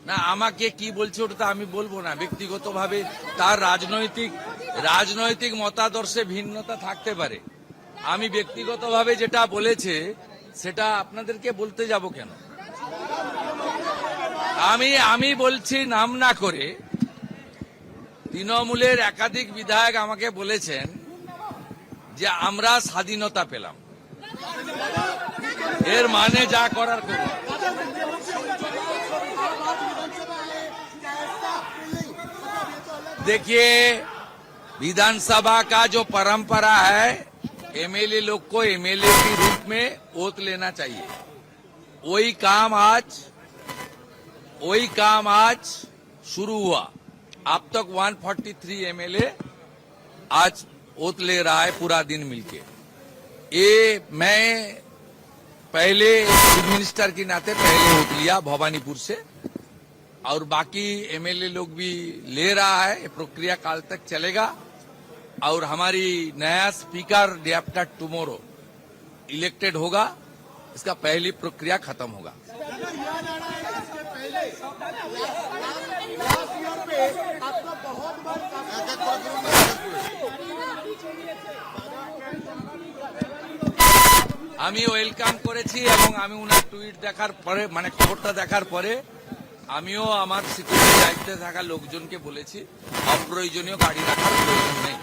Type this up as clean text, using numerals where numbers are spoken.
না আমাকে কি বলছে ওটা তো আমি বলবো না, ব্যক্তিগতভাবে তার রাজনৈতিক মতাদর্শে ভিন্নতা থাকতে পারে। আমি ব্যক্তিগতভাবে যেটা বলেছে সেটা আপনাদেরকে বলতে যাব কেন? আমি বলছি নাম না করে, তৃণমূলের একাধিক বিধায়ক আমাকে বলেছেন যে আমরা স্বাধীনতা পেলাম, এর মানে যা করার করুন। देखिए, विधानसभा का जो परंपरा है, एमएलए लोग को एमएलए के रूप में ओत लेना चाहिए। वही काम आज शुरू हुआ। अब तक 143 एमएलए आज ओत ले रहा है पूरा दिन मिलके। ये मैं पहले चीफ मिनिस्टर के नाते पहले ओत लिया भवानीपुर से, और बाकी एमएलए लोग भी ले रहा है। ये प्रक्रिया काल तक चलेगा और हमारी नया speaker day after tomorrow elected होगा, इसका पहली प्रक्रिया खत्म होगा। আমি ওয়েলকাম করেছি এবং আমি উনার টুইট দেখার পরে, মানে খবরটা দেখার পরে, আমিও আমার সিকিউরিটি দায়িত্বে থাকা লোকজনকে বলেছি অপ্রয়োজনীয় গাড়ি রাখার প্রয়োজন নেই।